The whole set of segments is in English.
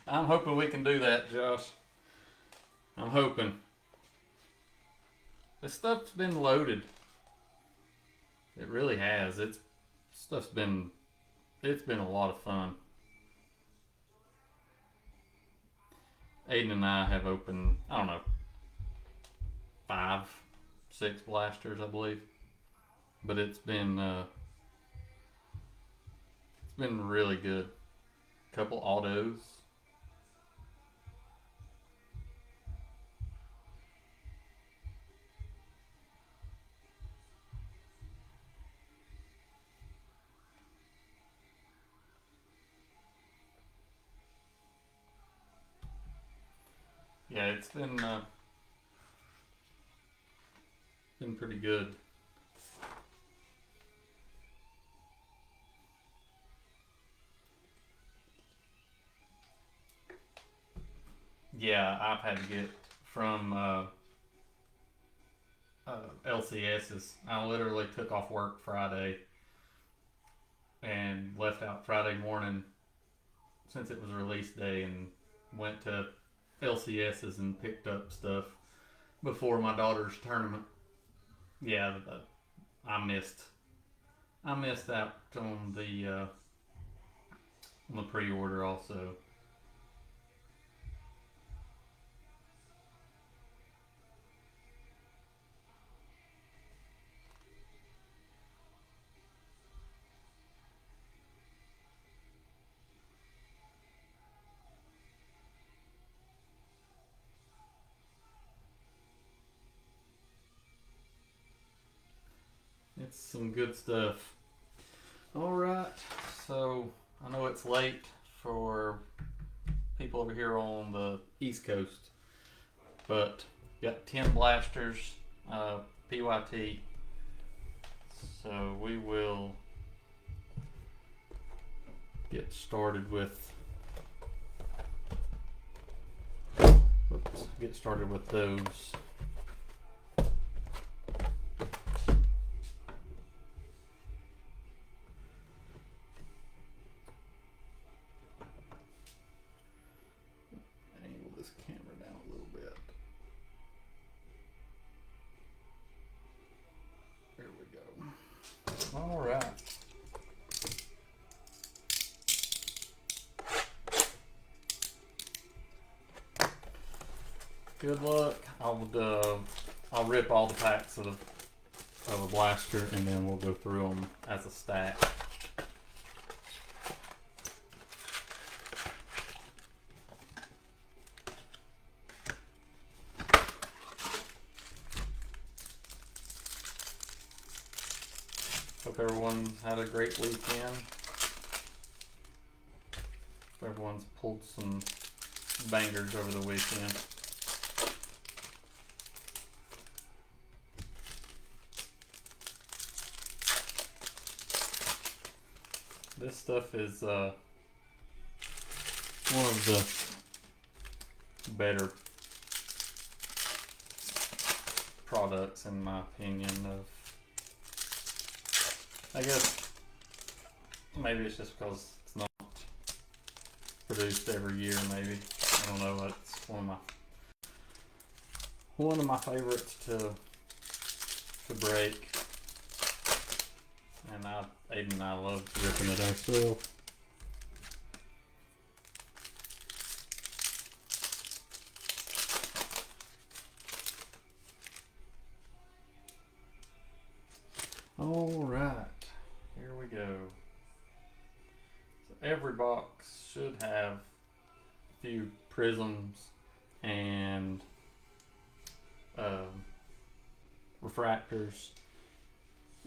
I'm hoping we can do that, Josh. I'm hoping. This stuff's been loaded. It really has. Stuff's been it's been a lot of fun. Aiden and I have opened, I don't know, 5, 6 blasters, I believe. But it's been really good. Couple autos. Yeah, it's been pretty good. Yeah, I've had to get from LCS's. I literally took off work Friday and left out Friday morning since it was release day and went to LCS's and picked up stuff before my daughter's tournament. Yeah, I missed. I missed out on the pre-order also. It's some good stuff. All right, so I know it's late for people over here on the East Coast, but got 10 blasters, PYT. So we will get started with. Get started with those. Angle this camera down a little bit. There we go. All right. Good luck. I'll rip all the packs of a blaster and then we'll go through them as a stack. Hope everyone had a great weekend. Hope everyone's pulled some bangers over the weekend. This stuff is one of the better products in my opinion. I guess maybe it's just because it's not produced every year. Maybe I don't know. It's one of my favorites to break. And Aiden and I love ripping it ourselves. All right, here we go. So every box should have a few prisms and refractors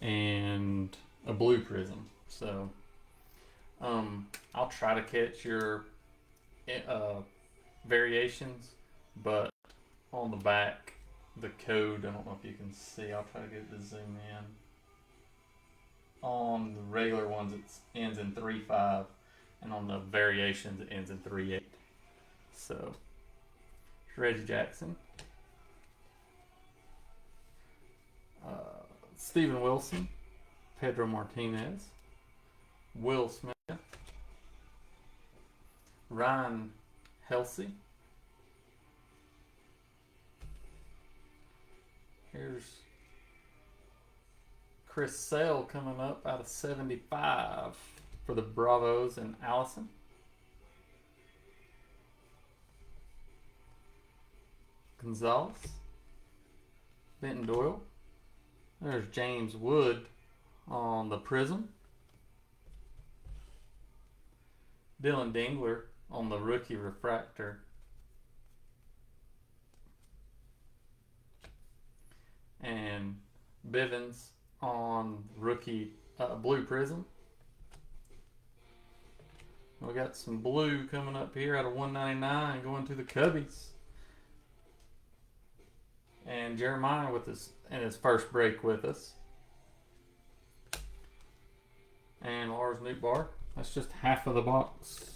and a blue prism. So I'll try to catch your variations, but on the back, the code, I don't know if you can see, I'll try to get it to zoom in. On the regular ones, it ends in 3.5, and on the variations, it ends in 3.8. So, Reggie Jackson, Steven Wilson, Pedro Martinez, Will Smith, Ryan Helsey. Here's Chris Sale coming up out of 75 for the Bravos and Allison. Gonzalez. Benton Doyle. There's James Wood on the Prism. Dylan Dingler on the rookie refractor. And Bivens on rookie blue Prism. We got some blue coming up here out of 199 going to the Cubbies. And Jeremiah with us in his first break with us. And Lars Newtbar. That's just half of the box.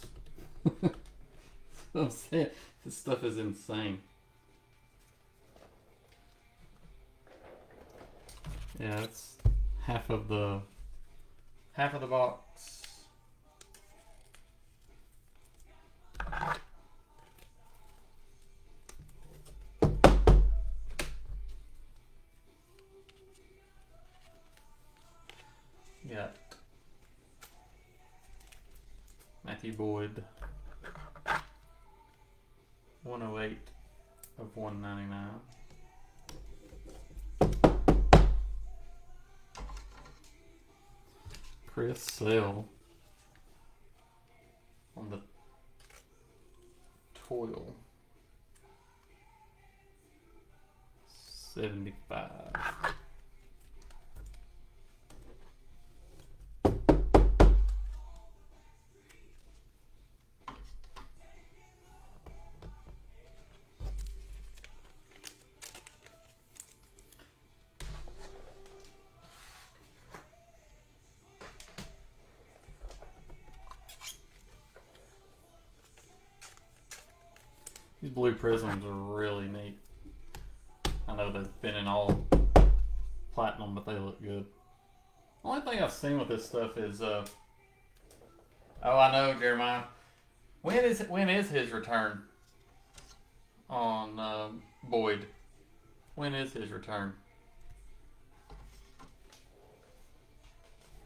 I'm saying, this stuff is insane. Yeah, it's half of the box. Got Matthew Boyd, 108 of 199. Chris Sale on the Toil, 75. These blue prisms are really neat. I know they've been in all platinum, but they look good. Only thing I've seen with this stuff is, oh, I know, Jeremiah. When is his return on Boyd? When is his return?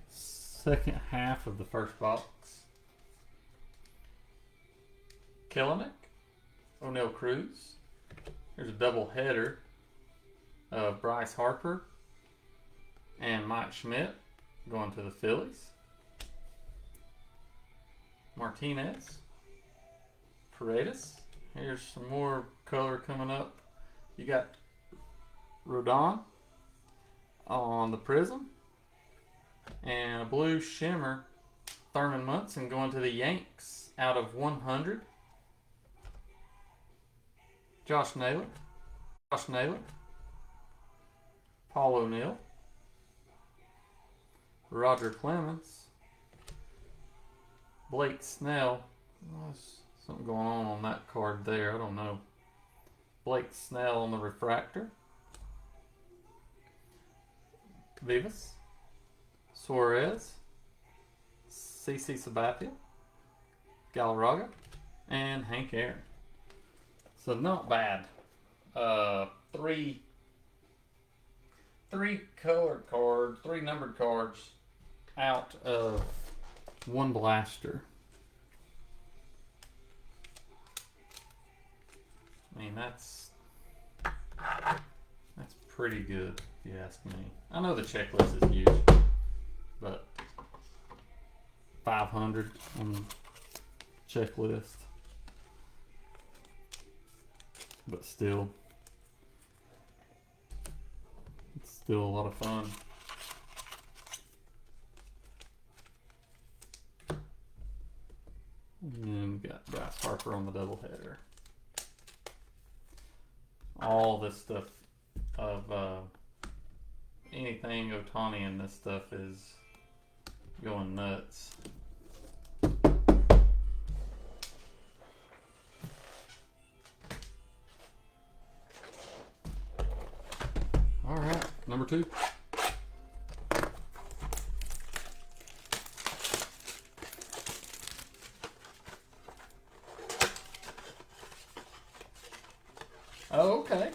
Second half of the first box. Killenick. O'Neill Cruz. There's a double header of Bryce Harper and Mike Schmidt going to the Phillies. Martinez. Paredes. Here's some more color coming up. You got Rodon on the Prism. And a blue shimmer, Thurman Munson going to the Yanks out of 100. Josh Naylor. Paul O'Neill. Roger Clemens. Blake Snell. There's something going on that card there. I don't know. Blake Snell on the refractor. Vivas. Suarez. CC Sabathia. Galarraga. And Hank Aaron. So not bad. Three colored cards, 3 numbered cards out of 1 blaster. I mean, that's pretty good if you ask me. I know the checklist is huge, but 500 on the checklist. But still, it's still a lot of fun. And then we got Bryce Harper on the doubleheader. All this stuff of anything Ohtani and this stuff is going nuts. All right, number 2. Oh, okay.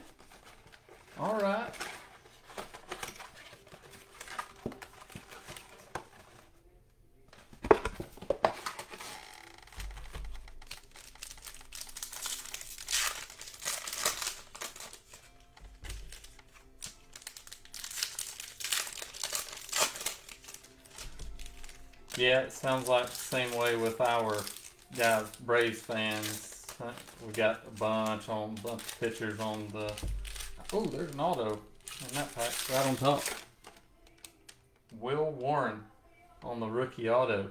All right. Yeah, it sounds like the same way with our guys, Braves fans. We got a bunch of pictures on the. Oh, there's an auto in that pack right on top. Will Warren on the rookie auto.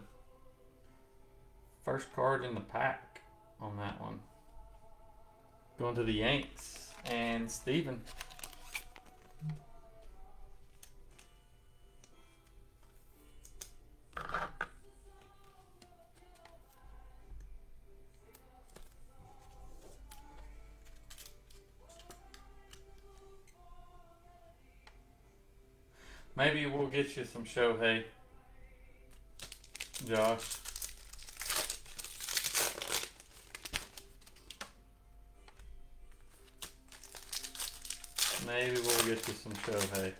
First card in the pack on that one. Going to the Yanks and Steven. Maybe we'll get you some Shohei, Josh. Maybe we'll get you some Shohei.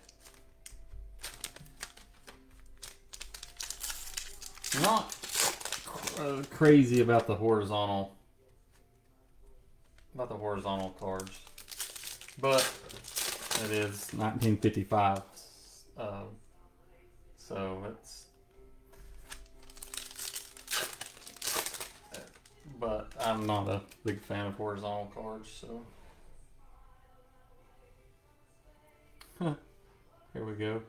Not crazy about the horizontal cards, but it is 1955. So it's, but I'm not a big fan of horizontal cards, so. Here we go.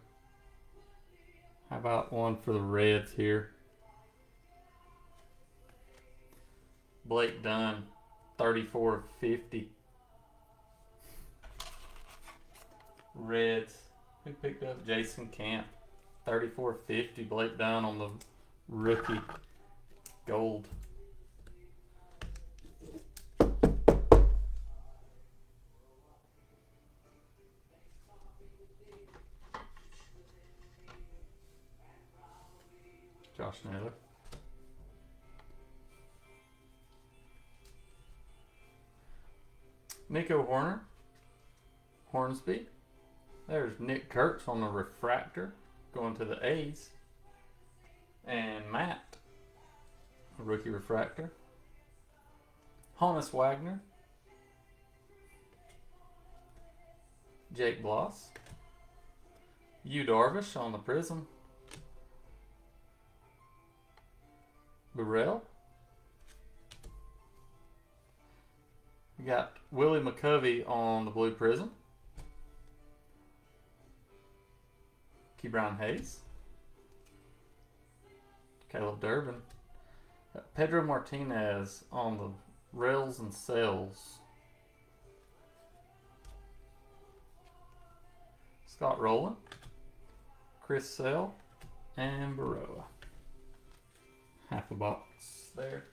How about one for the Reds here? Blake Dunn, 34/50. Reds. Who picked up Jason Camp? 34/50. Blake Dunn on the rookie gold. Josh Naylor. Nico Horner. Hornsby. There's Nick Kurtz on the refractor going to the A's. And Matt, rookie refractor. Honus Wagner. Jake Bloss. Yu Darvish on the Prism. Burrell. We got Willie McCovey on the Blue Prism. Ke'Bryan Hayes. Caleb Durbin. Pedro Martinez on the Rails and Sales. Scott Rowland. Chris Sale. And Baroa. Half a box there.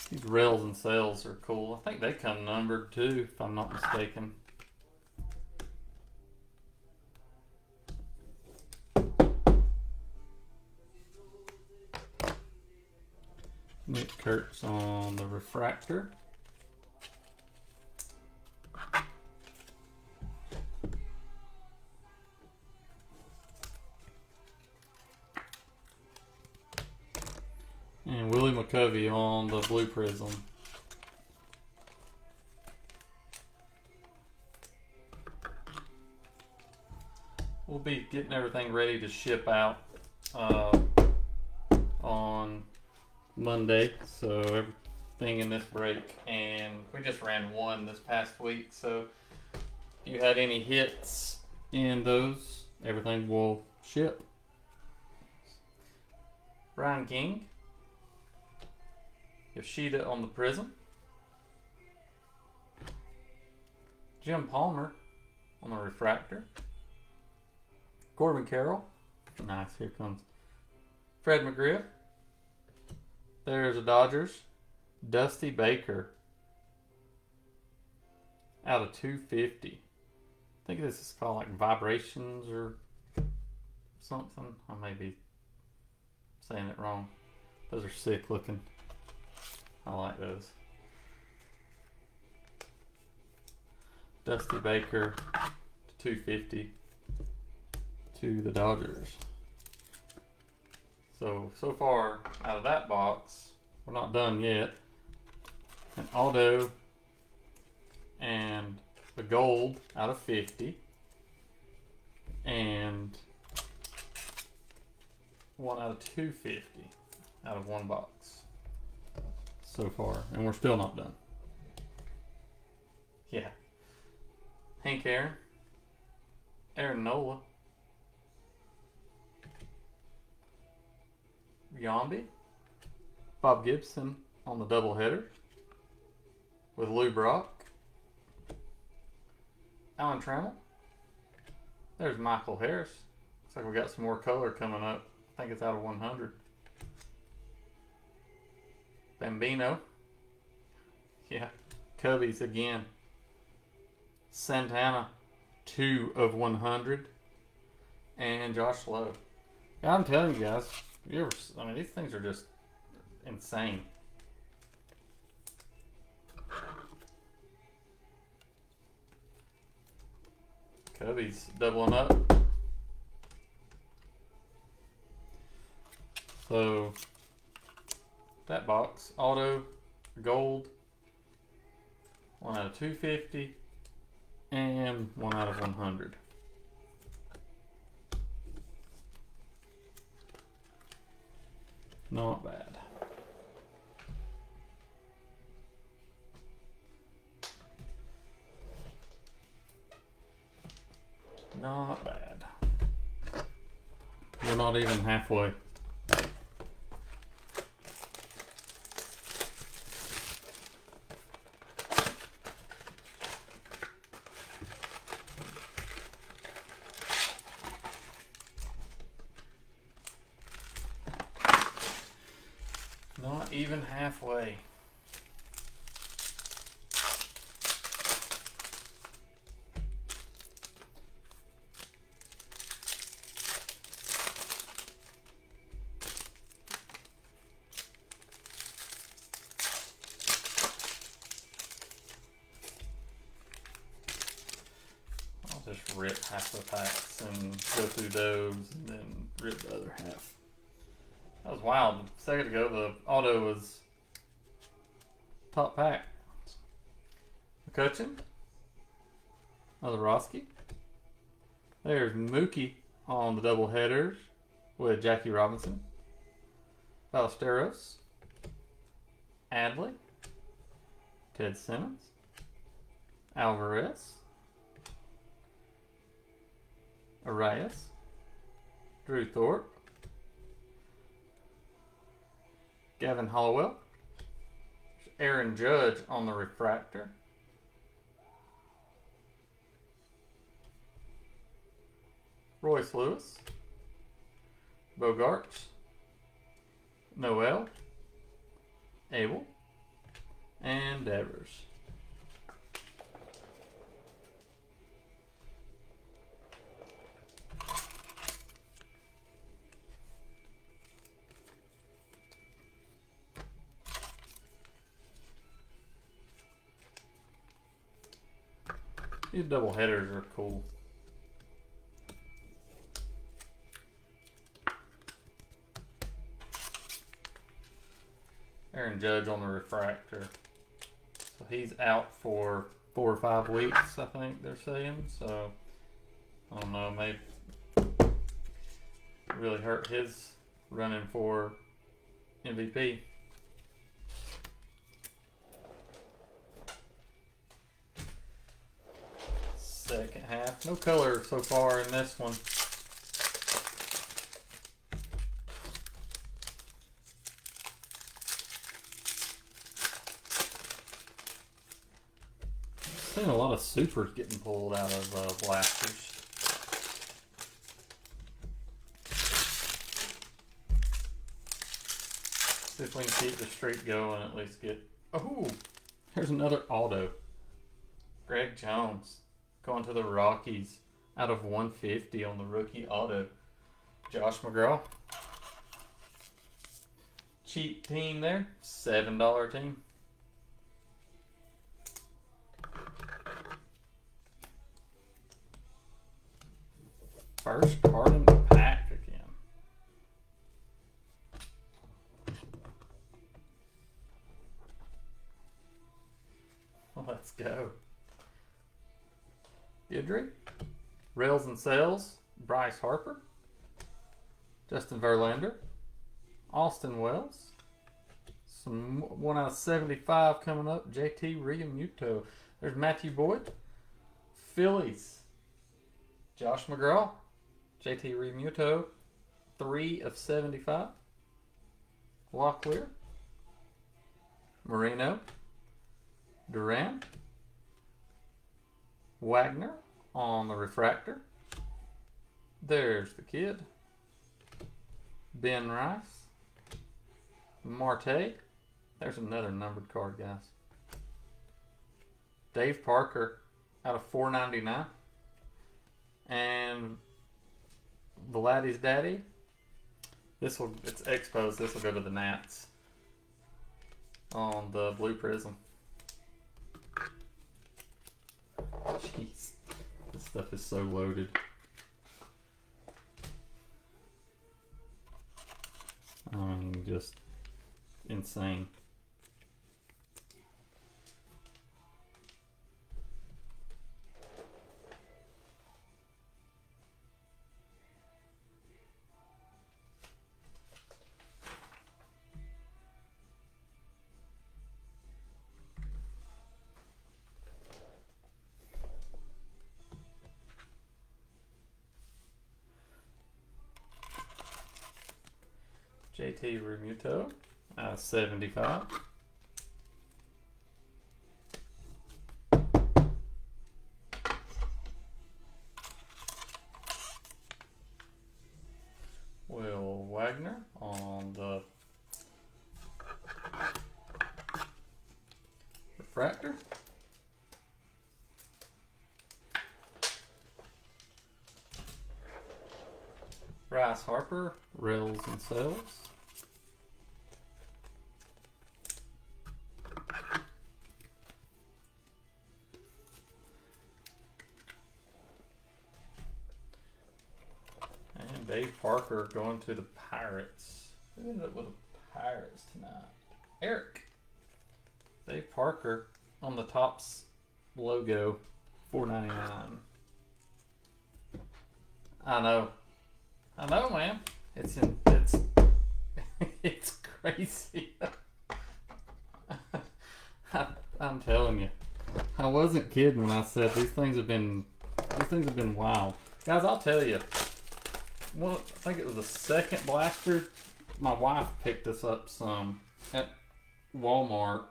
These rails and sails are cool. I think they come numbered too, if I'm not mistaken. Nick Kurtz on the refractor. And Willie McCovey on the Blue Prism. We'll be getting everything ready to ship out on Monday. So everything in this break. And we just ran one this past week. So if you had any hits in those, everything will ship. Brian King. Yoshida on the Prism. Jim Palmer on the refractor. Corbin Carroll. Nice, here comes Fred McGriff. There's the Dodgers. Dusty Baker. Out of 250. I think this is called like Vibrations or something. I may be saying it wrong. Those are sick looking. I like those. Dusty Baker to 250 to the Dodgers. So far out of that box, we're not done yet. An auto and the gold out of 50 and one out of 250 out of one box so far, and we're still not done. Yeah. Hank Aaron Nola, Yombi, Bob Gibson on the doubleheader with Lou Brock, Alan Trammell. There's Michael Harris. Looks like we got some more color coming up. I think it's out of 100. Bambino. Yeah. Cubbies again. Santana, 2 of 100. And Josh Lowe. Yeah, I'm telling you guys, these things are just insane. Cubbies doubling up. So that box, auto, gold, 1 out of 250, and 1 out of 100. Not bad. Not bad. We're not even halfway. Not even halfway. I'll just rip half the packs and go through those and then rip the other half. That was wild. A second ago, the auto was top pack. McCutcheon. Ozorowski. There's Mookie on the double headers with Jackie Robinson. Ballesteros. Adley. Ted Simmons. Alvarez. Arias. Drew Thorpe. Gavin Hollowell. Aaron Judge on the refractor. Royce Lewis. Bogarts. Noel. Abel. And Devers. These double headers are cool. Aaron Judge on the refractor. So he's out for 4 or 5 weeks, I think they're saying. So, I don't know, maybe really hurt his running for MVP. Second half. No color so far in this one. Seen a lot of supers getting pulled out of blasters. See if we can keep the streak going, at least get... Oh! There's another auto. Greg Jones. Going to the Rockies out of 150 on the rookie auto. Josh McGraw. cheap team there. $7 team. First card in the pack again. Let's go. Idri, Rails and Sales, Bryce Harper, Justin Verlander, Austin Wells, some 1 out of 75 coming up, JT Realmuto. There's Matthew Boyd, Phillies, Josh McGraw, JT Realmuto, 3 of 75, Locklear, Marino, Duran, Wagner on the refractor. There's the kid. Ben Rice. Marte. There's another numbered card, guys. Dave Parker out of 499. And Vladdy's daddy. It's exposed. This will go to the Nats on the blue prism. Jeez, this stuff is so loaded. I mean, just insane. JT Realmuto, 75. Will Wagner on the refractor. Bryce Harper, Rails and Sales. And Dave Parker going to the Pirates. Who ended up with the Pirates tonight? Eric. Dave Parker on the Topps logo, $4.99. I know, man. It's it's crazy. I'm telling you, I wasn't kidding when I said these things have been wild, guys. I'll tell you, I think it was the second blaster. My wife picked us up some at Walmart.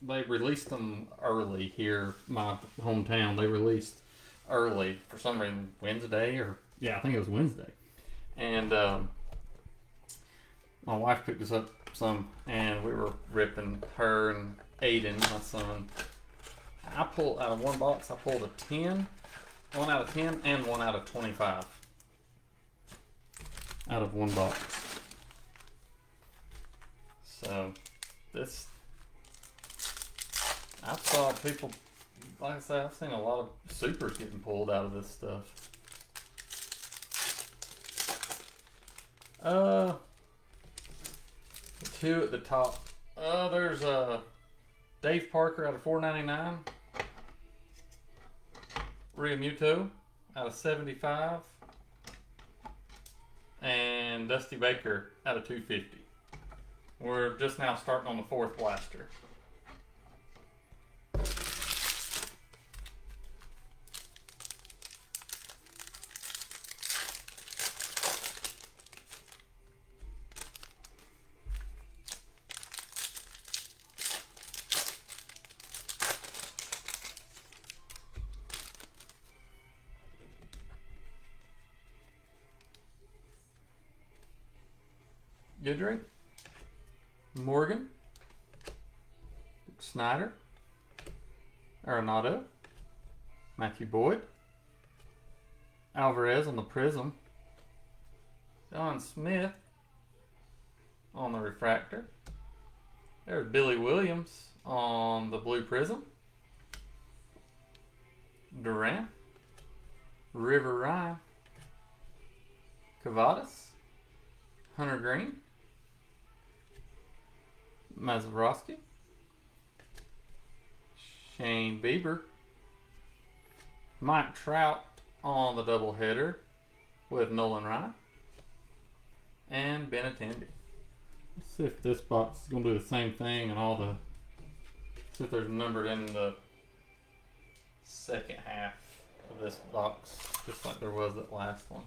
They released them early here, my hometown. They released early for some reason Wednesday, I think it was Wednesday. And my wife picked us up some, and we were ripping. Her and Aiden, my son. I pulled out of one box. I pulled a 10, 1 out of 10, and 1 out of 25 out of one box. So this, I saw people. Like I say, I've seen a lot of supers getting pulled out of this stuff. The 2 at the top. There's Dave Parker out of 499. Realmuto out of 75. And Dusty Baker out of 250. We're just now starting on the 4th blaster. Goodrich, Morgan, Snyder, Arenado, Matthew Boyd, Alvarez on the prism, Don Smith, on the refractor. There's Billy Williams on the blue prism. Durant. River Ryan. Cavadas. Hunter Green. Mazeroski. Shane Bieber. Mike Trout on the doubleheader with Nolan Ryan. And Ben Attendee. Let's see if this box is going to do the same thing and all the... See if there's numbered in the second half of this box, just like there was that last one.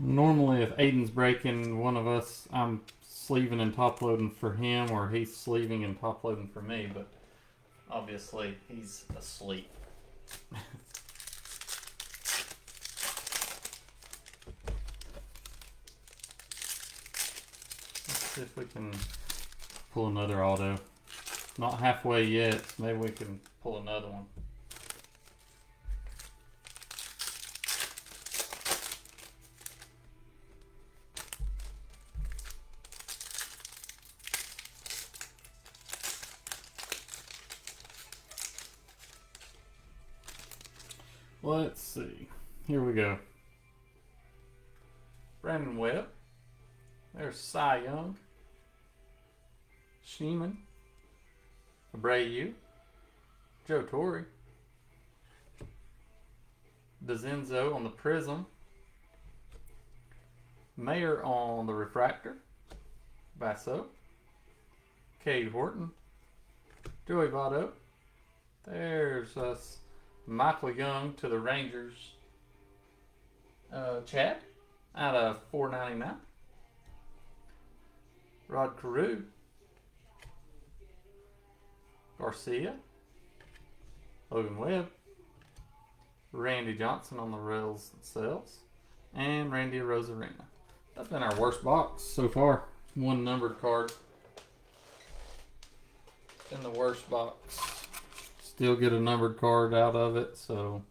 Normally, if Aiden's breaking one of us, I'm sleeving and top loading for him, or he's sleeving and top loading for me, but obviously he's asleep. Let's see if we can pull another auto. Not halfway yet, maybe we can pull another one. Let's see. Here we go. Brandon Webb. There's Cy Young. Schneeman. Abreu. Joe Torre. DeZenzo on the prism. Mayer on the refractor. Basso. Cade Horton. Joey Votto. There's us. Michael Young to the Rangers. Chad out of $4.99. Rod Carew. Garcia. Logan Webb. Randy Johnson on the rails themselves. And Randy Rosarena. That's been our worst box so far. One numbered card. It's been the worst box. Still get a numbered card out of it, so...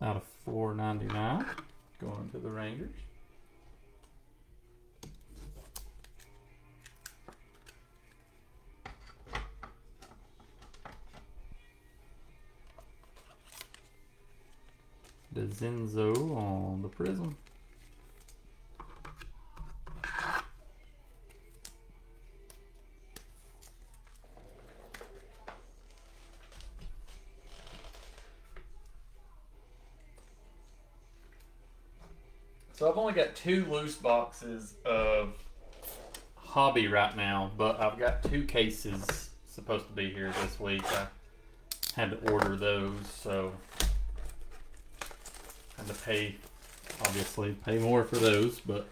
Out of $4.99, going to the Rangers. DeZenzo on the prism. So I've only got 2 loose boxes of hobby right now, but I've got 2 cases supposed to be here this week. I had to order those, so I had to pay, obviously, pay more for those, but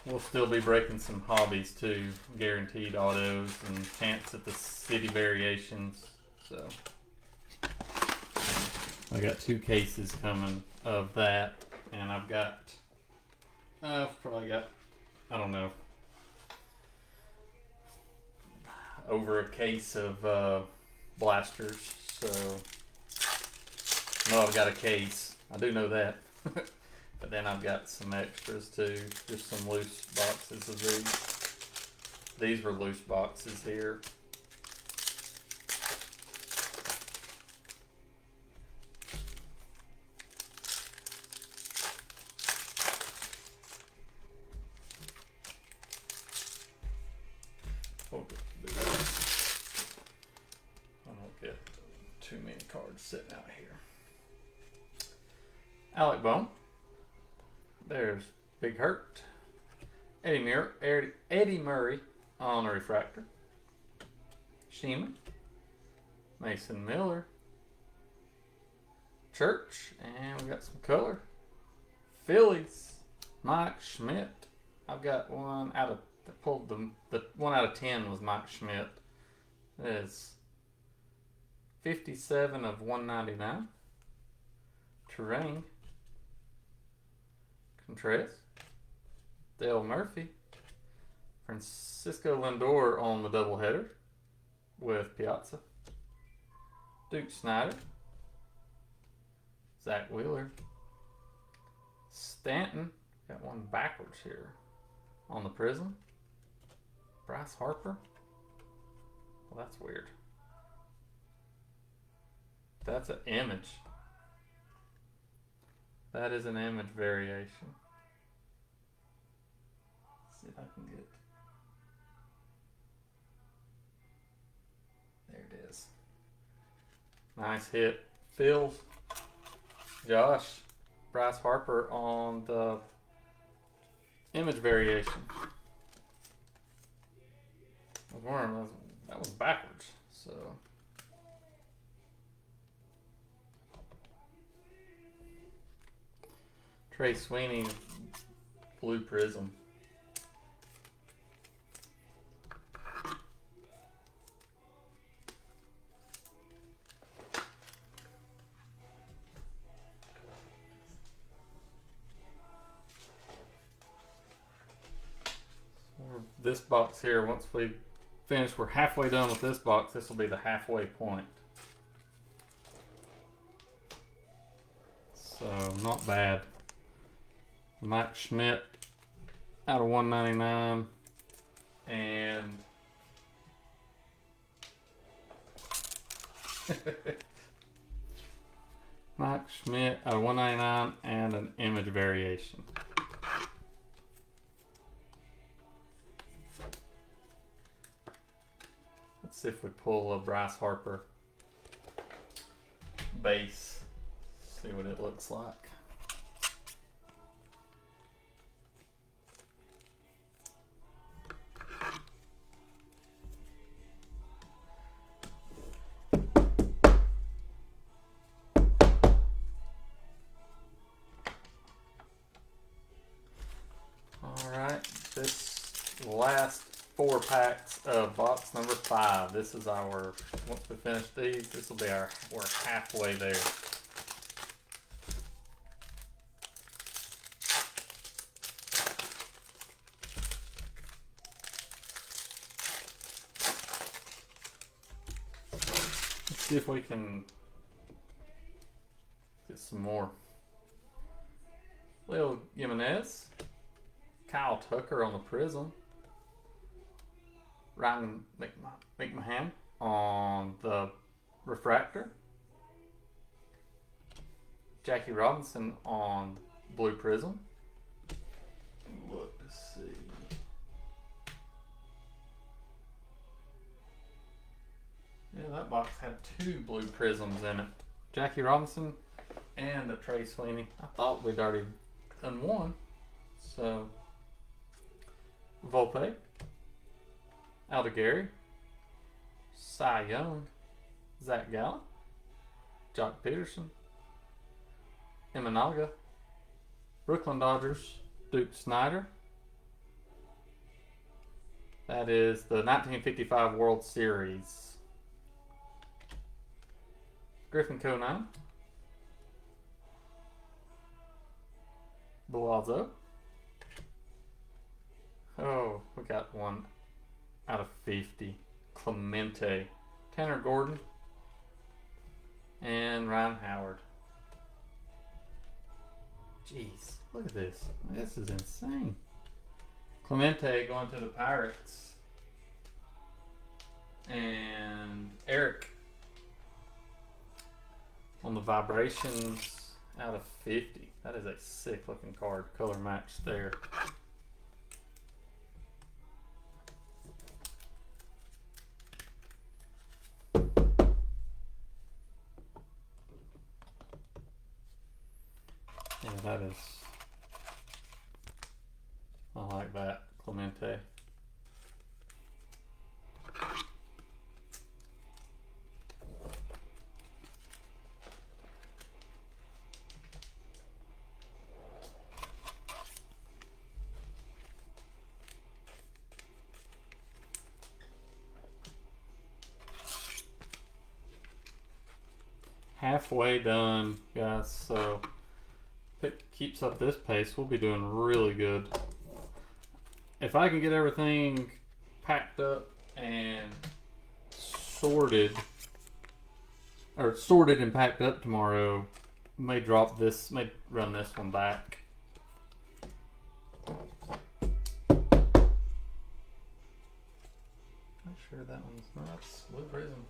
we'll still be breaking some hobbies too, guaranteed autos and chance at the city variations. So I got 2 cases coming of that, and I've got probably got, I don't know, over a case of blasters. So no, I've got a case, I do know that. But then I've got some extras too, just some loose boxes of these. These were loose boxes here. cards sitting out here. Alec Bone. There's Big Hurt. Eddie Murray on a refractor. Shima. Mason Miller. Church. And we got some color. Phillies. Mike Schmidt. I've got one out of, I pulled the 1 out of 10 was Mike Schmidt. It is 57 of 199. Terrain. Contreras. Dale Murphy. Francisco Lindor on the doubleheader with Piazza. Duke Snyder. Zach Wheeler. Stanton. Got one backwards here on the Prism. Bryce Harper. Well, that's weird. That's an image. That is an image variation. Let's see if I can get. There it is. Nice hit. Phil. Josh. Bryce Harper on the image variation. I was wondering, that was backwards. So. Trey Sweeney, Blue Prism. This box here, once we finish, we're halfway done with this box. This will be the halfway point. So, not bad. Mike Schmidt out of 199 and Mike Schmidt out of 199 and an image variation. Let's see if we pull a Bryce Harper base. See what it looks like. Last 4 packs of box number 5. This is our, once we finish these, this will be our, we're halfway there. Let's see if we can get some more. Leo Jimenez, Kyle Tucker on the Prism. Ryan McMahon on the refractor. Jackie Robinson on Blue Prism. Look to see. Yeah, that box had 2 Blue Prisms in it. Jackie Robinson and the Trey Sweeney. I thought we'd already done one. So, Volpe. Aldegary, Cy Young, Zach Gallen, Jock Peterson, Imanaga, Brooklyn Dodgers, Duke Snyder. That is the 1955 World Series. Griffin Conine, Boazo. Oh, we got one out of 50. Clemente, Tanner Gordon, and Ryan Howard. Jeez, look at this. This is insane. Clemente going to the Pirates. And Eric on the Vibrations out of 50. That is a sick looking card. Color match there. that is. I like that, Clemente. Halfway done, guys, so if it keeps up this pace, we'll be doing really good. If I can get everything packed up and sorted and packed up tomorrow, may run this one back. Make sure that one's not Blue Prism.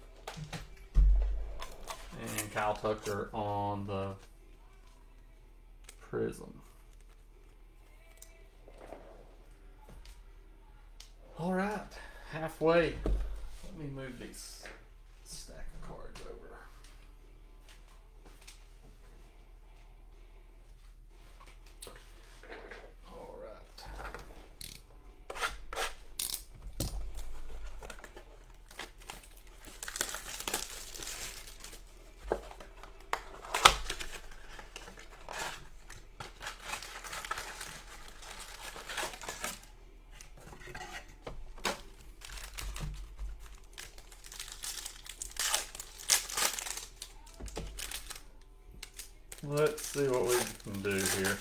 And Kyle Tucker on the Prism. All right, halfway. Let me move these stack of cards over. All right. Let's see what we can do here.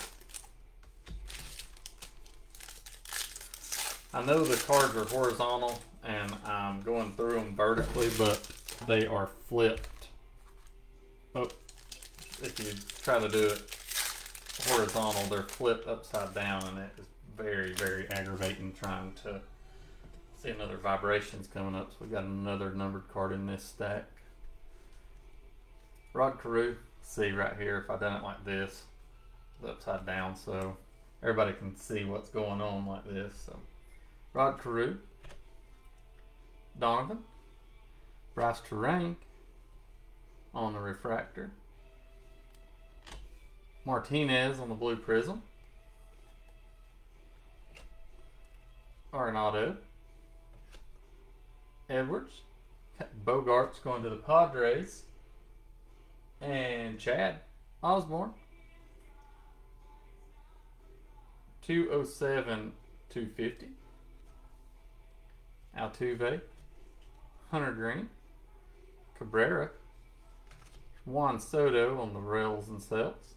I know the cards are horizontal and I'm going through them vertically, but they are flipped. Oh, if you try to do it horizontal, they're flipped upside down, and it is very, very aggravating trying to see another vibrations coming up. So we got another numbered card in this stack. Rod Carew. See right here, if I done it like this, it's upside down, so everybody can see what's going on like this. So Rod Carew, Donovan, Bryce Terrain on the refractor, Martinez on the Blue Prism, Arenado, Edwards, Bogart's going to the Padres, and Chad Osborne. 207, 250. Altuve, Hunter Green, Cabrera, Juan Soto on the Rails and Cells,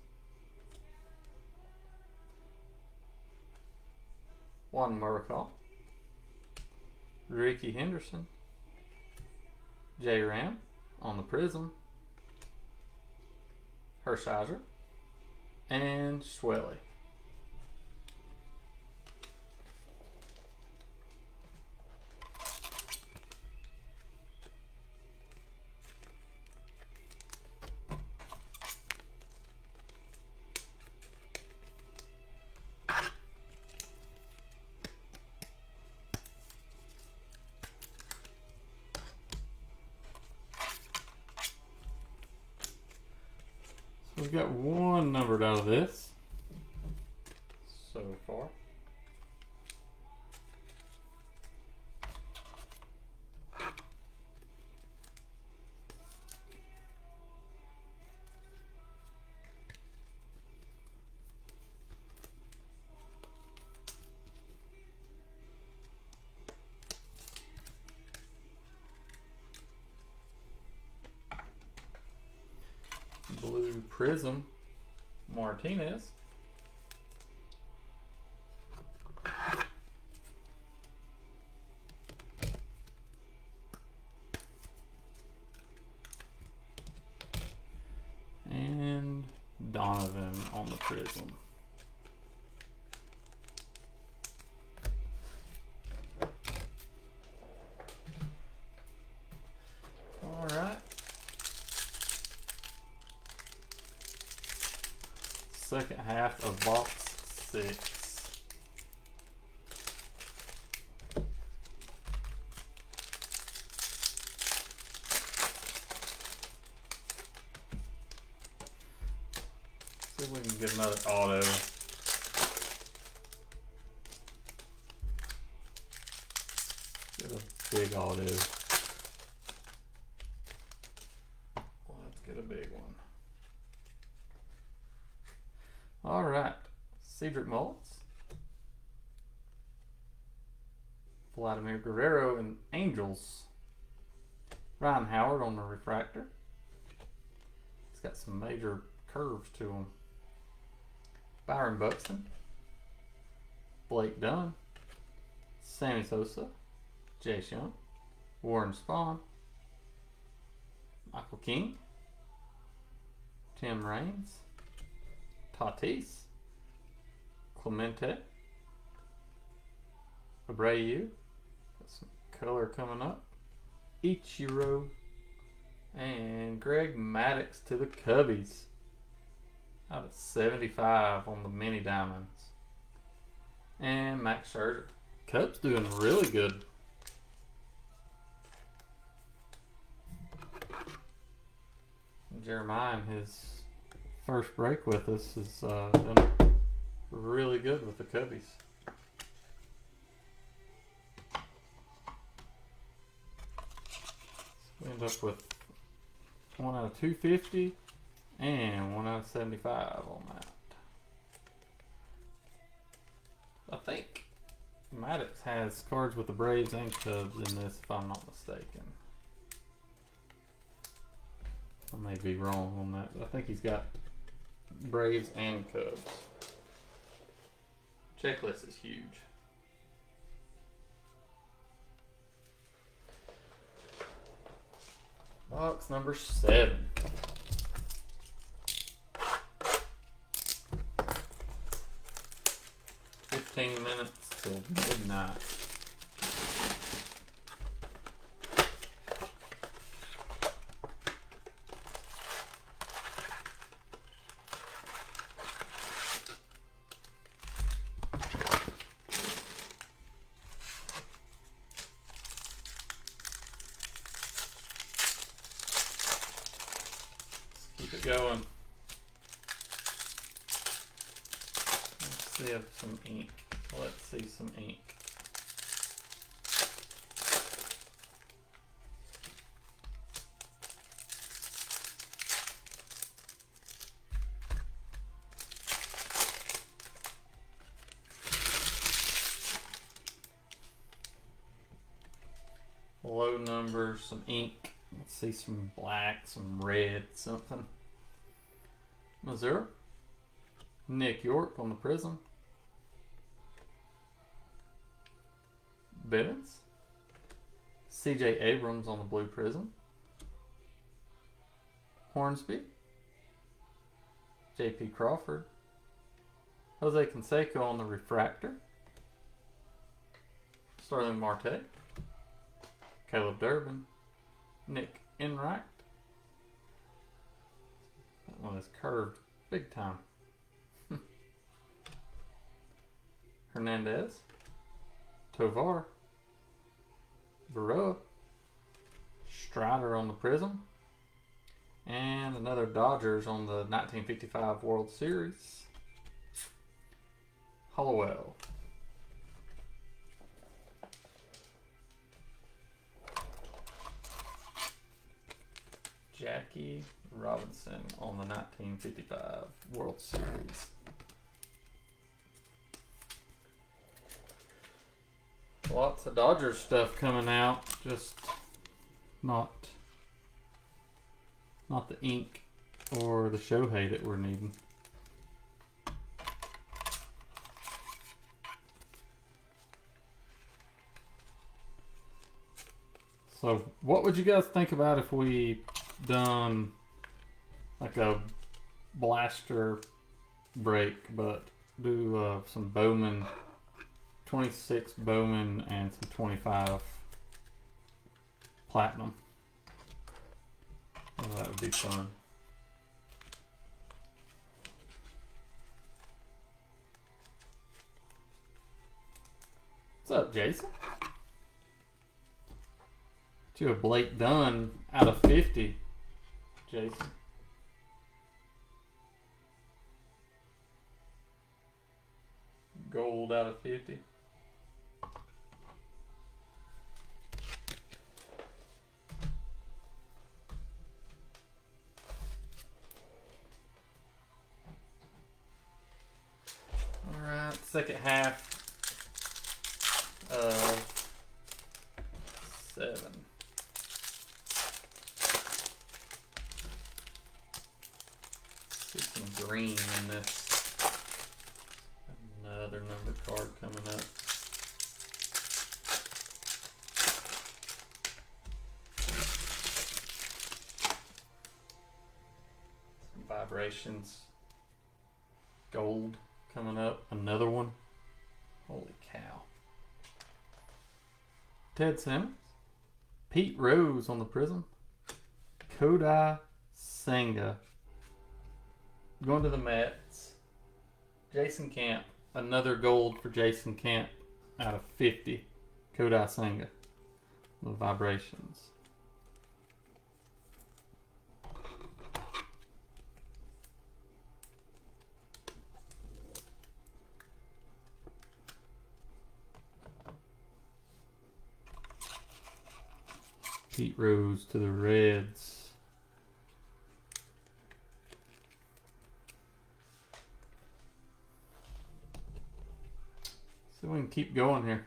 Juan Muracal, Ricky Henderson, J Ram on the Prism, Hershiser, and Schwelly. We've got one numbered out of this so far. Blue Prism, Martinez. And Donovan on the Prism. All right. Second half of box 6. See if we can get another auto. Get a big auto. Let's get a big one. Alright. Cedric Mullins. Vladimir Guerrero and Angels. Ryan Howard on the refractor. He's got some major curves to him. Byron Buxton. Blake Dunn. Sammy Sosa. Jace Young. Warren Spahn. Michael King. Tim Raines. Tatis. Clemente. Abreu. Got some color coming up. Ichiro. And Greg Maddux to the Cubbies. Out of 75 on the mini diamonds. And Max Scherzer. Cubs doing really good. Jeremiah in his first break with us has done really good with the Cubbies. We end up with 1 out of 250 and 1 out of 75 on that. I think Maddox has cards with the Braves and Cubs in this, if I'm not mistaken. I may be wrong on that, but I think he's got Braves and Cubs. Checklist is huge. Box number 7. Minutes till midnight. Let's keep it going. Let's see if some ink. Let's see some ink. Low numbers, some ink. Let's see some black, some red, something. Missouri. Nick York on the Prism. Bivens. CJ Abrams on the Blue Prism. Hornsby. JP Crawford. Jose Canseco on the Refractor. Starling Marte. Caleb Durbin. Nick Enright. That one is curved big time. Hernandez. Tovar. Baroa, Strider on the Prism, and another Dodgers on the 1955 World Series. Hollowell. Jackie Robinson on the 1955 World Series. Lots of Dodgers stuff coming out, just not the ink or the Shohei that we're needing. So what would you guys think about if we done like a blaster break, but do some Bowman, 26 Bowman and some 25 Platinum? Oh, that would be fun. What's up, Jason? You have Blake Dunn out of 50, Jason. gold out of 50. Alright, second half of 7. See some green in this. Another number card coming up. Some vibrations. Gold coming up. Another one. Holy cow. Ted Simmons. Pete Rose on the Prism. Kodai Senga. Going to the Mets. Jason Camp. Another gold for Jason Camp out of 50. Kodai Senga. The vibrations. Pete Rose to the Reds. So we can keep going here.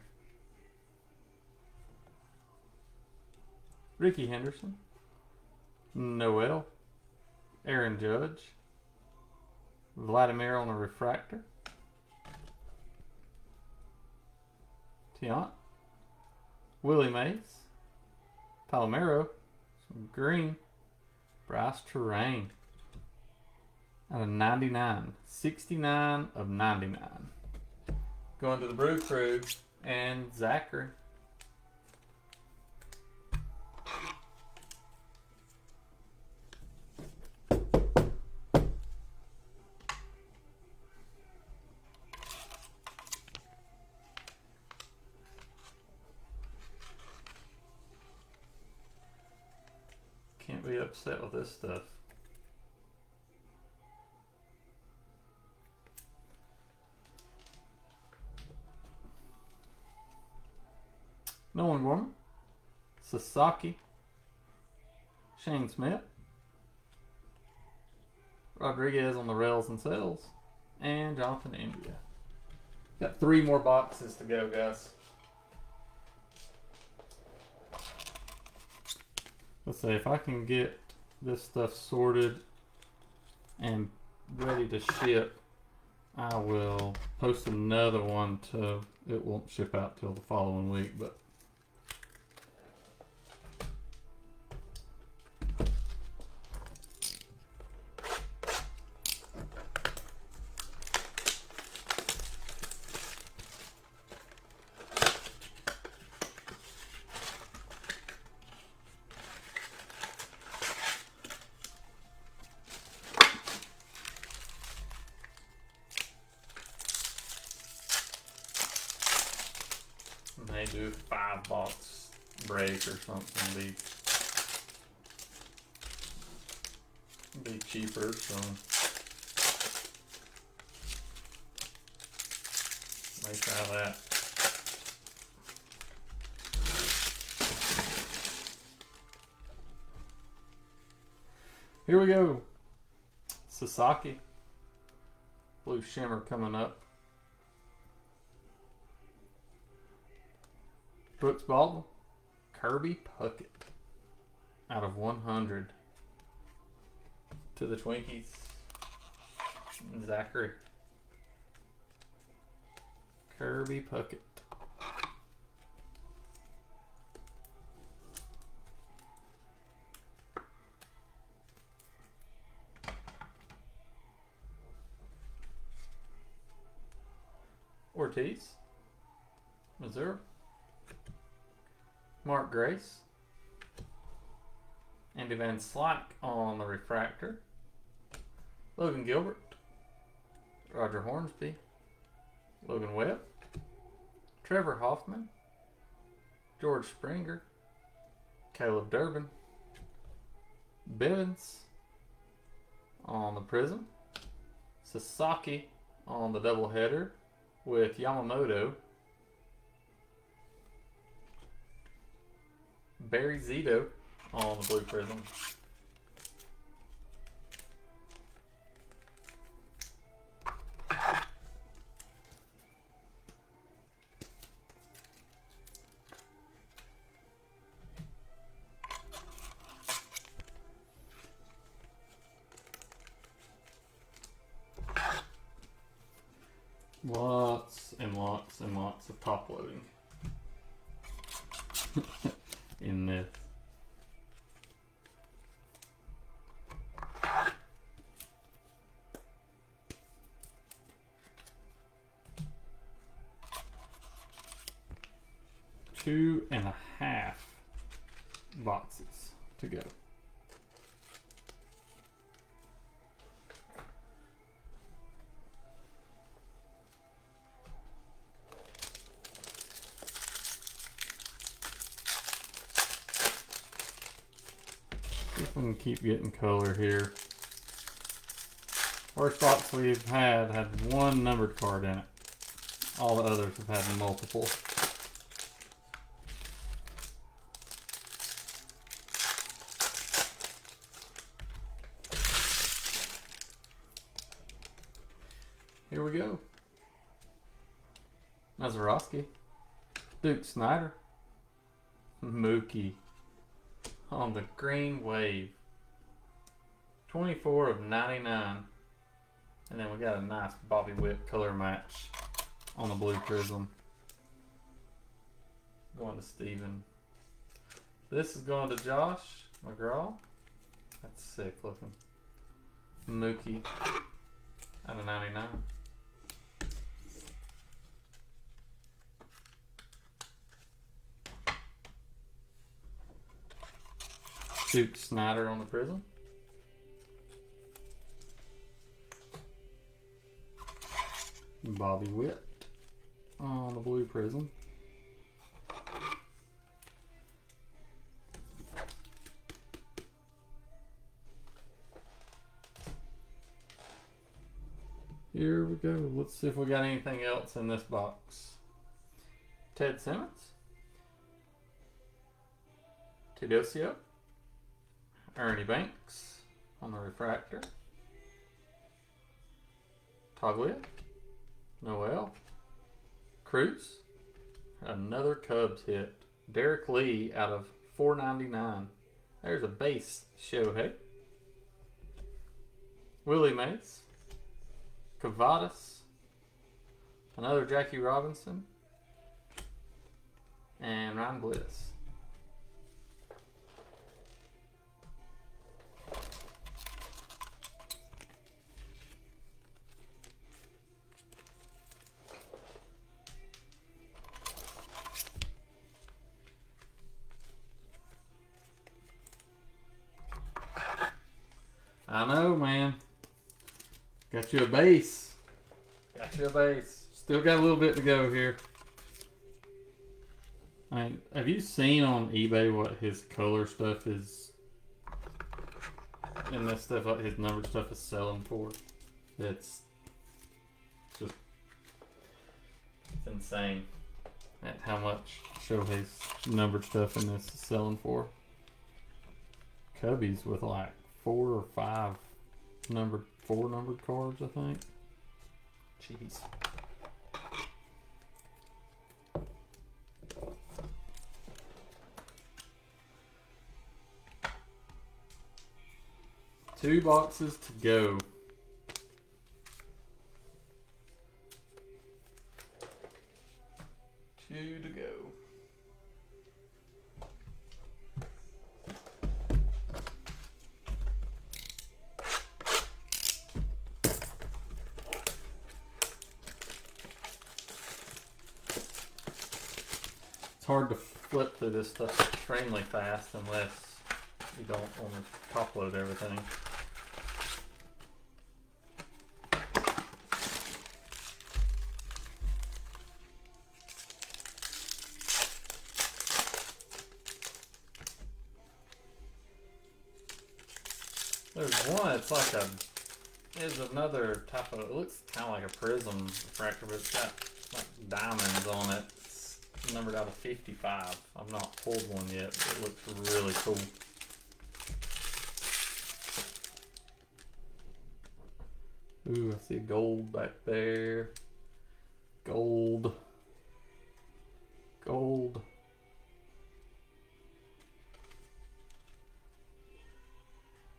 Ricky Henderson. Noel. Aaron Judge. Vladimir on the refractor. Tiant. Willie Mays. Palomero. Some green. Bryce Terrain. Out of 99. 69 of 99. Going to the Brew Crew and Zachary. Can't be upset with this stuff. Nolan Gorman, Sasaki, Shane Smith, Rodriguez on the rails and cells, and Jonathan India. Got 3 more boxes to go, guys. Let's see if I can get this stuff sorted and ready to ship. I will post another one to. It won't ship out till the following week, but. They do 5-box break or something, be cheaper, so may try that. Here we go. Sasaki. Blue Shimmer coming up. Brooks Baldwin. Kirby Puckett. Out of 100. To the Twinkies. Zachary. Kirby Puckett. Ortiz. Missouri. Mark Grace. Andy Van Slyke on the refractor. Logan Gilbert. Roger Hornsby. Logan Webb. Trevor Hoffman. George Springer. Caleb Durbin. Bivens on the Prism. Sasaki on the doubleheader. with Yamamoto, Barry Zito on the blue prism. Lots and lots and lots of top loading in this. Two and a half boxes to go. See if we can keep getting color here. First box we've had one numbered card in it. All the others have had multiple. Here we go. Mazeroski, Duke Snyder, Mookie on the green wave. 24 of 99. And then we got a nice Bobby Witt color match on the blue prism. Going to Steven. This is going to Josh McGraw. That's sick looking. Mookie out of 99. Duke Snyder on the prism. Bobby Witt on the blue prism. Here we go. Let's see if we got anything else in this box. Ted Simmons. Teodosio. Ernie Banks on the refractor. Toglia. Noel. Cruz. Another Cubs hit. Derek Lee out of 499. There's a base Shohei. Willie Mays. Cavadas. Another Jackie Robinson. And Ryan Bliss. I know, man. Got you a base. Got you a base. Still got a little bit to go here. I mean, have you seen on eBay what his color stuff is? And that stuff, like his numbered stuff, is selling for? It's just insane at how much Shohei's numbered stuff in this is selling for. Cubbies with like 4 or 5 numbered cards, I think. Jeez. Two boxes to go. Two to go. It's hard to flip through this stuff extremely fast unless you don't want to top load everything. There's one, it's like is another type of, it looks kind of like a prism refractor, but it's got like diamonds on it. It's numbered out of 55. I've not pulled one yet, but it looks really cool. Ooh, I see gold back there. Gold. Gold.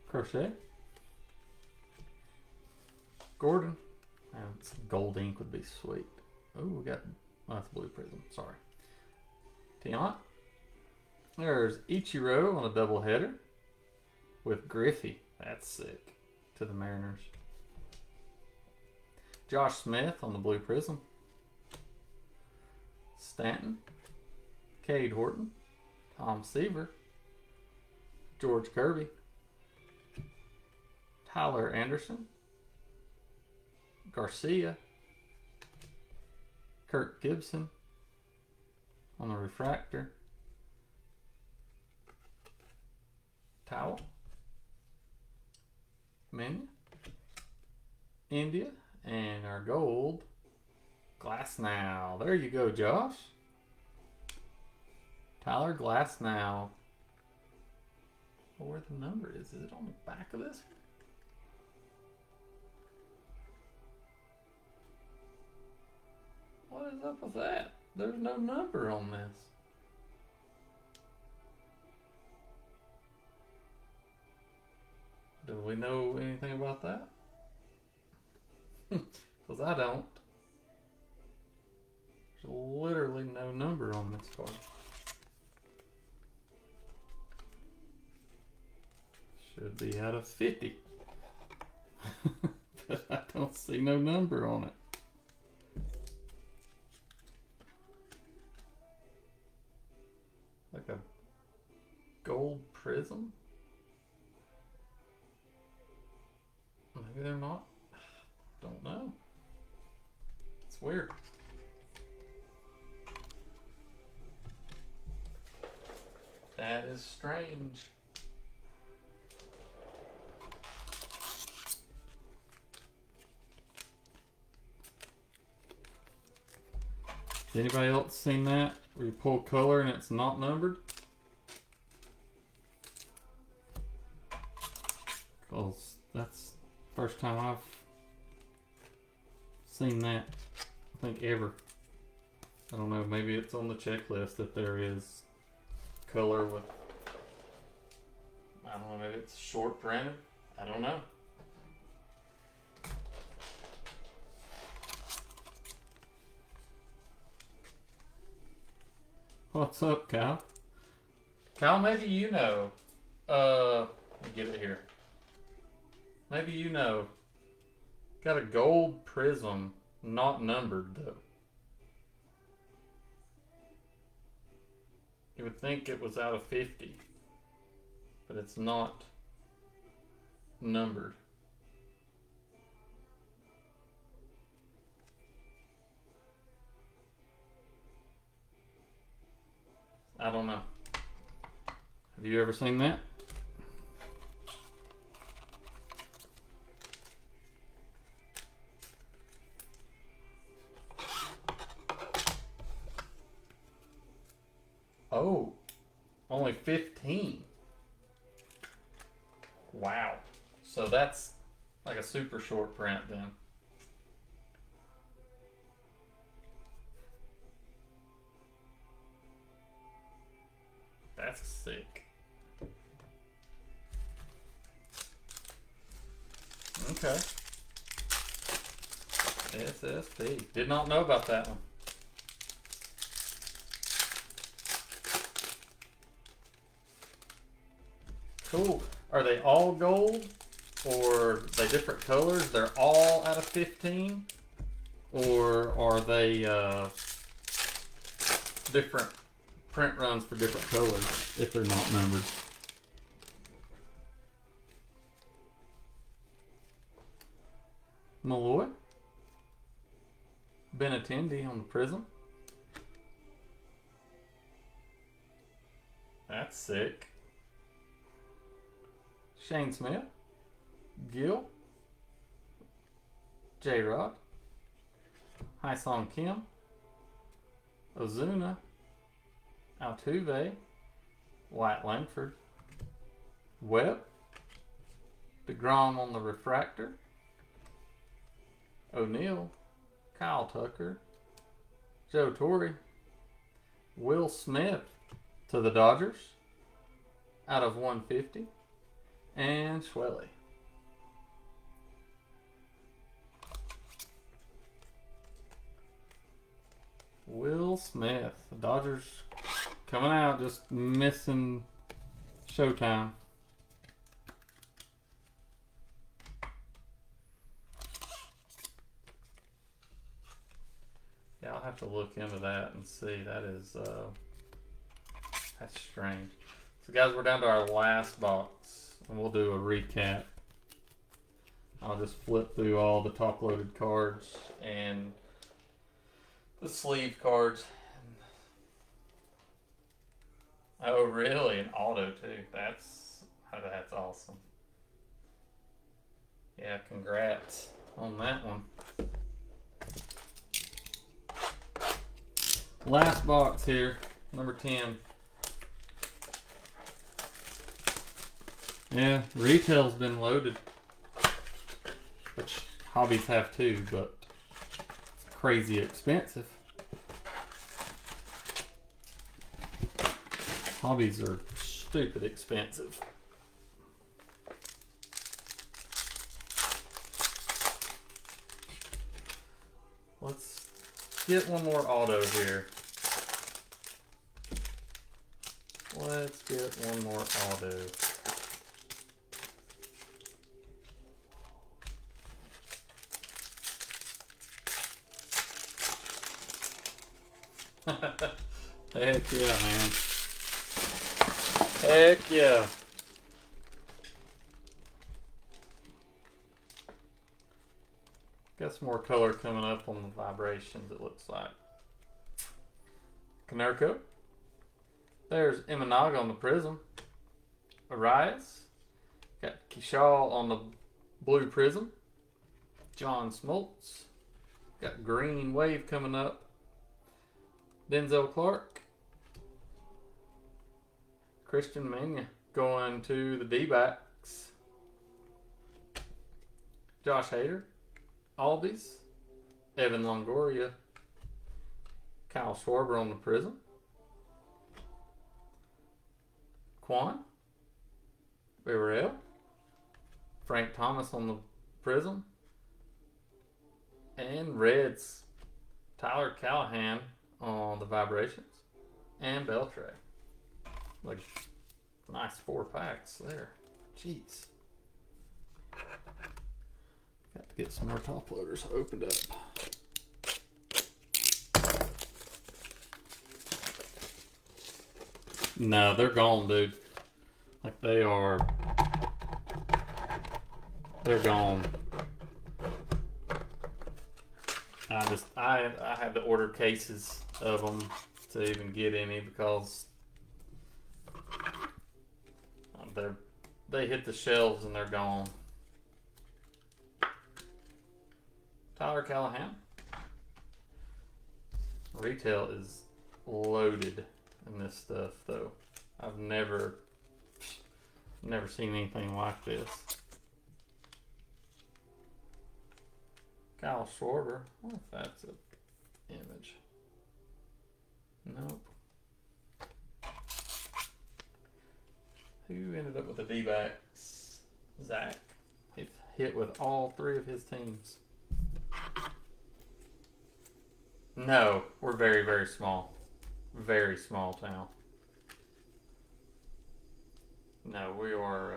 Crochet. Gordon. Some gold ink would be sweet. Oh, we got, oh, that's blue prism. Sorry. Tiant. There's Ichiro on a double header with Griffey. That's sick. To the Mariners. Josh Smith on the blue prism. Stanton. Cade Horton. Tom Seaver. George Kirby. Tyler Anderson. Garcia. Kirk Gibson on the refractor. Towel. Mania. India. And our gold. Glass-Now. There you go, Josh. Tyler Glass-Now. Oh, where the number is? Is it on the back of this? What is up with that? There's no number on this. Do we know anything about that? Because I don't. There's literally no number on this card. Should be out of 50. But I don't see no number on it. Like a gold prism? Maybe they're not. Don't know. It's weird. That is strange. Has anybody else seen that? Where you pull color and it's not numbered? Because that's the first time I've seen that, I think, ever. I don't know, maybe it's on the checklist that there is color with, I don't know, maybe it's short printed. I don't know. What's up, Cal? Cal, maybe you know. Let me get it here. Maybe you know. Got a gold prism, not numbered though. You would think it was out of 50, but it's not numbered. I don't know. Have you ever seen that? Oh, only 15. Wow. So that's like a super short print then. That's sick. Okay. SSP. Did not know about that one. Cool. Are they all gold? Or are they different colors? They're all out of 15? Or are they different print runs for different colors if they're not numbered? Malloy. Benintendi on the prism. That's sick. Shane Smith. Gill. J-Rod, Hyesong Kim, Ozuna, Altuve, White Langford, Webb, DeGrom on the refractor, O'Neill, Kyle Tucker, Joe Torre, Will Smith to the Dodgers out of 150, and Schwelly. Will Smith. The Dodgers coming out, just missing showtime. Yeah, I'll have to look into that and see. That is, that's strange. So guys, we're down to our last box, and we'll do a recap. I'll just flip through all the top-loaded cards and the sleeve cards. Oh, really? An auto too. That's awesome. Yeah, congrats on that one. Last box here, number 10. Yeah, retail's been loaded, which hobbies have too, but it's crazy expensive. Hobbies are stupid expensive. Let's get one more auto here. Let's get one more auto. Heck yeah, man. Heck yeah. Got some more color coming up on the vibrations, it looks like. Konerko. There's Imanaga on the prism. Arias. Got Kershaw on the blue prism. John Smoltz. Got green wave coming up. Denzel Clark. Christian Mania going to the D-backs. Josh Hader. Albies. Evan Longoria. Kyle Schwarber on the prism. Quan. Burrell. Frank Thomas on the prism. And Reds. Tyler Callahan on the vibrations. And Beltray. Like, nice 4 packs there. Jeez. Got to get some more top loaders opened up. No, they're gone, dude. Like, they're gone. I had to order cases of them to even get any because they hit the shelves and they're gone. Tyler Callahan. Retail is loaded in this stuff, though. I've never seen anything like this. Kyle Schwarber. I wonder if that's an image. Nope. Who ended up with the D-backs? Zach. He hit with all 3 of his teams. No, we're very, very small. Very small town. No, we are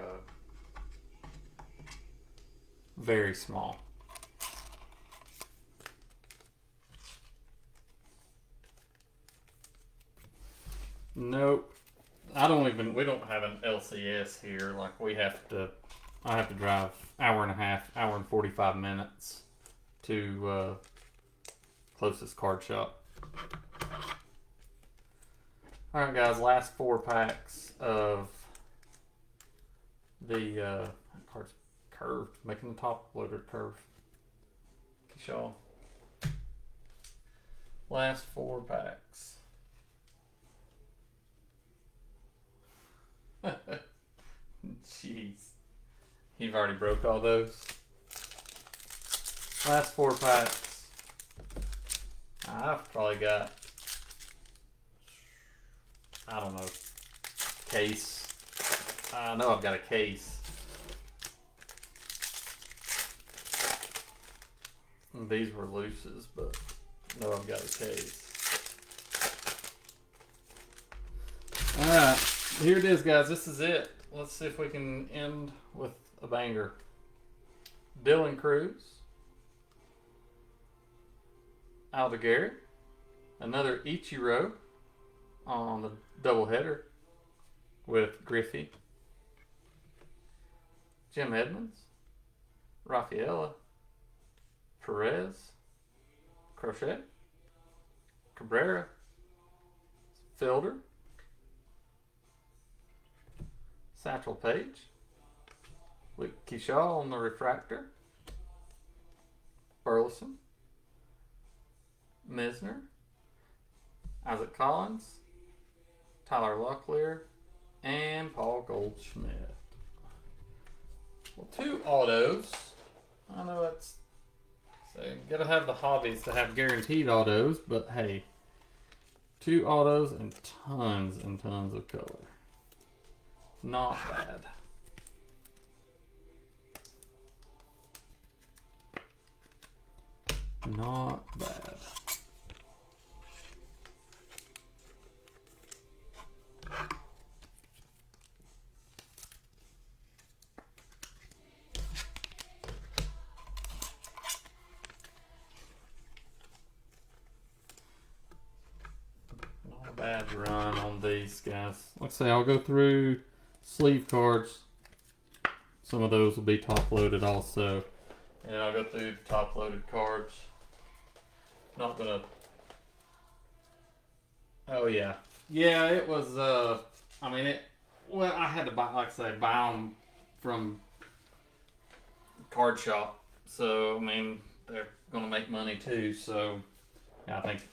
very small. Nope. We don't have an LCS here. Like, I have to drive hour and a half, hour and 45 minutes to closest card shop. Alright guys, last 4 packs of the card's curved, making the top loader curve. y'all. Last 4 packs. Jeez. You've already broke all those. Last 4 packs. I've probably got, I don't know, case. I know I've got a case. These were looses, but I know I've got a case. Alright, here it is, guys. This is it. Let's see if we can end with a banger. Dylan Cruz. Aldeguer. Another Ichiro on the doubleheader with Griffey. Jim Edmonds. Rafaela. Perez. Crochet. Cabrera. Fielder. Satchel Paige. Luke Keyshaw on the refractor. Burleson. Misner. Isaac Collins. Tyler Locklear. And Paul Goldschmidt. Well, 2 autos. I know that's... So you gotta have the hobbies to have guaranteed autos, but hey. 2 autos and tons of color. Not bad. Not bad. Not a bad run on these guys. Like I say, I'll go through sleeve cards. Some of those will be top loaded also. And I'll go through the top loaded cards. Not gonna. Oh yeah. Yeah, it was, I mean, well, I had to buy, like I say, buy them from card shop. So, I mean, they're gonna make money too. So, yeah, I think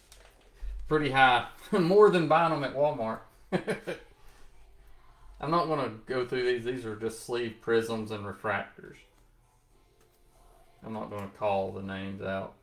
pretty high. More than buying them at Walmart. I'm not going to go through these. These are just sleeve prisms and refractors. I'm not going to call the names out.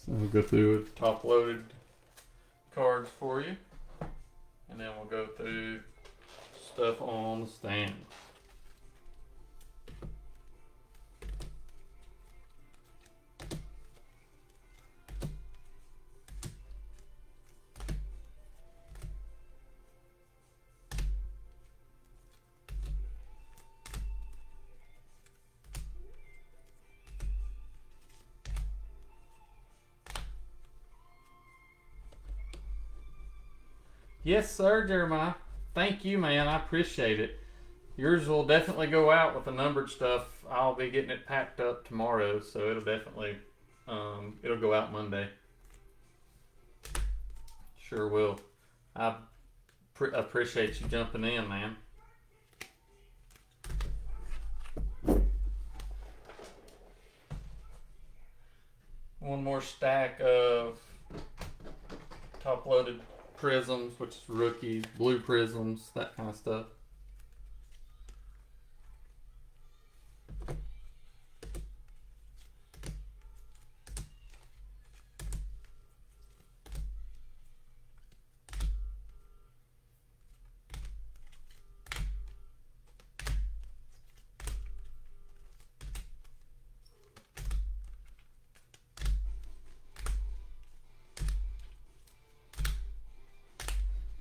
So we'll go through top loaded cards for you. And then we'll go through stuff on the stand. Yes, sir, Jeremiah. Thank you, man. I appreciate it. Yours will definitely go out with the numbered stuff. I'll be getting it packed up tomorrow, so it'll definitely, it'll go out Monday. Sure will. I appreciate you jumping in, man. One more stack of top-loaded prisms, which is rookies, blue prisms, that kind of stuff.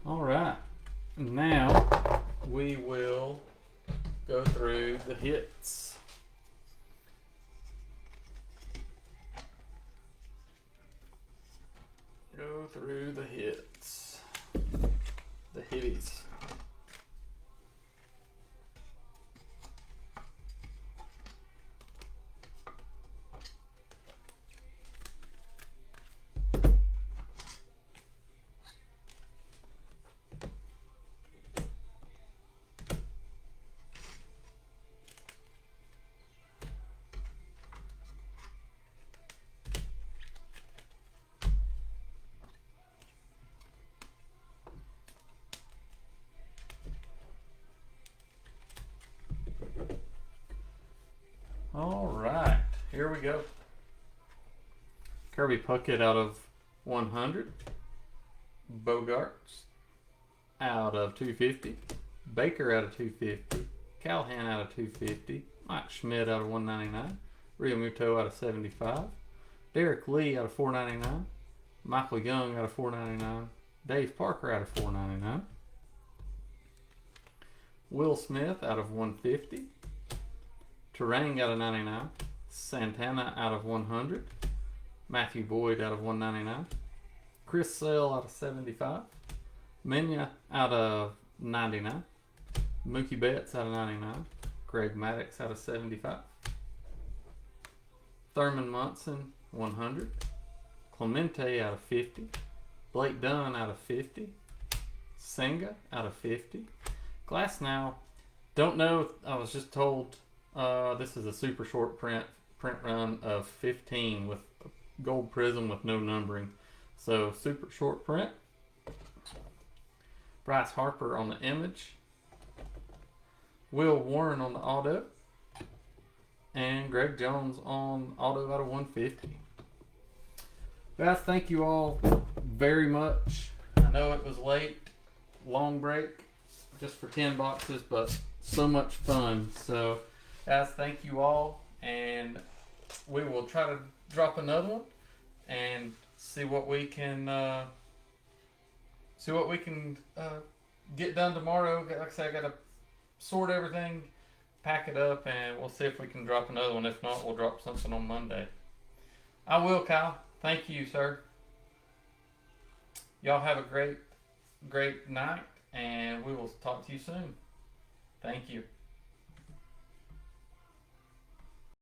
All right, now we will go through the hits. Go through the hits. The hitties. All right, here we go. Kirby Puckett out of 100. Bogarts out of 250. Baker out of 250. Callahan out of 250. Mike Schmidt out of 199. Rio Muto out of 75. Derek Lee out of 499. Michael Young out of 499. Dave Parker out of 499. Will Smith out of 150. Terang out of 99. Santana out of 100. Matthew Boyd out of 199. Chris Sale out of 75. Mena out of 99. Mookie Betts out of 99. Greg Maddox out of 75. Thurman Munson 100. Clemente out of 50. Blake Dunn out of 50. Senga out of 50. Glasnow, don't know, I was just told this is a super short print run of 15 with gold prism with no numbering. So super short print. Bryce Harper on the image. Will Warren on the auto. And Greg Jones on auto out of 150. Guys, thank you all very much. I know it was late, long break, just for 10 boxes, but so much fun. So guys, thank you all, and we will try to drop another one and see what we can get done tomorrow. Like I said, I gotta sort everything, pack it up, and we'll see if we can drop another one. If not, we'll drop something on Monday. I will, Kyle. Thank you, sir. Y'all have a great night, and we will talk to you soon. Thank you.